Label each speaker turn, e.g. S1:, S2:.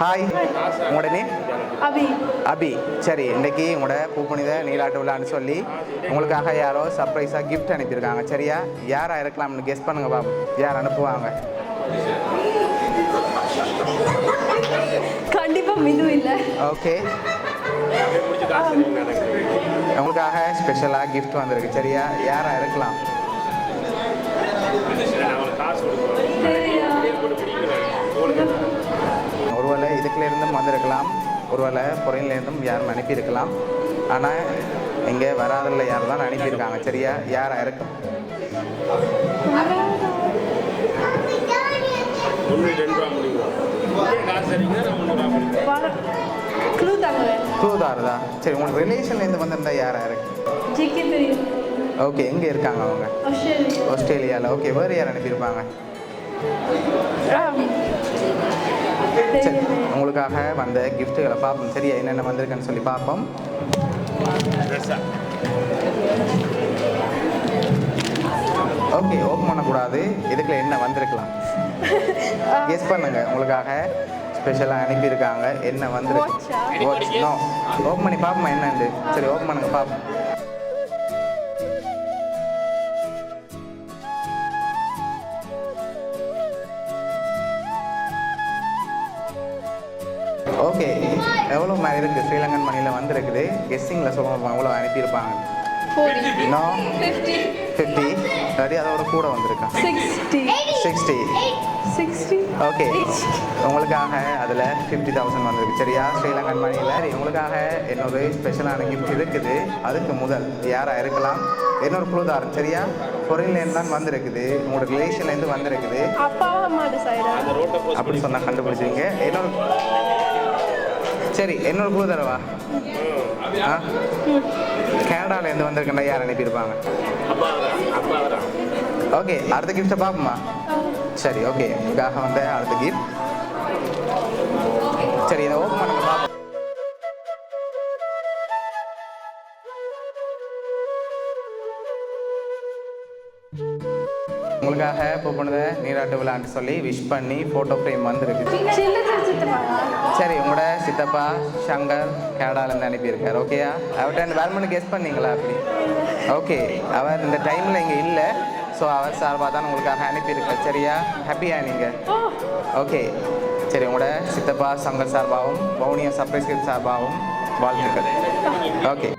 S1: Hi, உங்களோட name?
S2: அபி.
S1: அபி. சரி, இன்றைக்கி உங்களோட பூப்புனித நீராட்டு விழான்னு சொல்லி உங்களுக்காக யாரோ சர்ப்ரைஸாக கிஃப்ட் அனுப்பியிருக்காங்க. சரியா? யாராக இருக்கலாம்னு கெஸ் பண்ணுங்க பாபு. யார் அனுப்புவாங்க?
S2: கண்டிப்பாக மிது இல்லை.
S1: ஓகே, உங்களுக்காக ஸ்பெஷலாக கிஃப்ட் வந்திருக்கு. சரியா? யாராக இருக்கலாம்? ஒருவேளை இதுக்குலேருந்தும் வந்திருக்கலாம், ஒருவேளை பொறையிலேருந்தும் யாரும் அனுப்பியிருக்கலாம். ஆனால் இங்கே வராதில் யார் தான் அனுப்பியிருக்காங்க. சரியா? யாராக இருக்கும்? க்ளூதாரதா? சரி, உங்களுக்கு ரிலேஷன்லேருந்து வந்திருந்தா யாராக இருக்கு? ஓகே, எங்கே இருக்காங்க அவங்க? ஆஸ்திரேலியாவில். ஓகே, வேறு யார் அனுப்பியிருப்பாங்க? சரி, உங்களுக்காக வந்த கிஃப்ட்டுகளை பார்ப்போம். சரியா? என்னென்ன வந்திருக்குன்னு சொல்லி பார்ப்போம். ஓகே, ஓப்பன் பண்ணக்கூடாது. இதுக்குள்ள என்ன வந்திருக்கலாம்? கெஸ் பண்ணுங்க. உங்களுக்காக ஸ்பெஷலாக அனுப்பியிருக்காங்க. என்ன வந்திருக்கு? நோ, ஓப்பன் பண்ணி பார்ப்போமா என்னண்டு? சரி, ஓப்பன் பண்ணுங்க பார்ப்போம். ஓகே, எவ்வளோ மாதிரி இருக்குது? ஸ்ரீலங்கன் மணியில் வந்திருக்குது. கெஸ்ஸிங்கில் சொல்லுவோம் எவ்வளோ அனுப்பியிருப்பாங்க. நோ, 50. சரி, அதோட கூட வந்திருக்கா 60. ஓகே, உங்களுக்காக அதில் 50,000 வந்திருக்கு. சரியா? ஸ்ரீலங்கன் மணியில் உங்களுக்காக என்னோட ஸ்பெஷலான கிஃப்ட் இருக்குது. அதுக்கு முதல் யாராக இருக்கலாம்? என்னோட குழுதாரன். சரியா? பொறையிலேருந்து தான் வந்திருக்குது. உங்களோட ரிலேஷன்லேருந்து வந்திருக்குது. அப்படி சொன்னால் கண்டுபிடிச்சிங்க. என்னோட சரி, என்னோட குழு தரவா? கனடாலேருந்து வந்திருக்கேன்டா. யார் அனுப்பியிருப்பாங்க? ஓகே, அடுத்த கிஃப்ட்டை பார்ப்போமா? சரி, ஓகே, உங்களுக்காக வந்த அடுத்த கிஃப்ட். சரி, இதை ஓப்பன் பண்ணுங்க பார்ப்போம். உங்களுக்காக பூப்புனித நீராட்டு விழான்னு சொல்லி விஷ் பண்ணி ஃபோட்டோ ஃப்ரேம் வந்துருக்கு. சரி, உங்களோட சித்தப்பா சங்கர் கனடாலேருந்து அனுப்பியிருக்கார். ஓகேயா? அவர்கிட்ட அந்த வேல்மனு கெஸ் பண்ணீங்களா? அப்படி ஓகே, அவர் இந்த டைமில் இங்கே இல்லை. ஸோ அவர் சார்பாக தான் உங்களுக்காக அனுப்பியிருக்கார். சரியா? ஹாப்பியா நீங்கள்? ஓகே, சரி, உங்களோட சித்தப்பா சங்கர் சார்பாகவும் வவுனியா சர்ப்ரைஸ் சார்பாகவும் வாழ்த்துக்கள். ஓகே.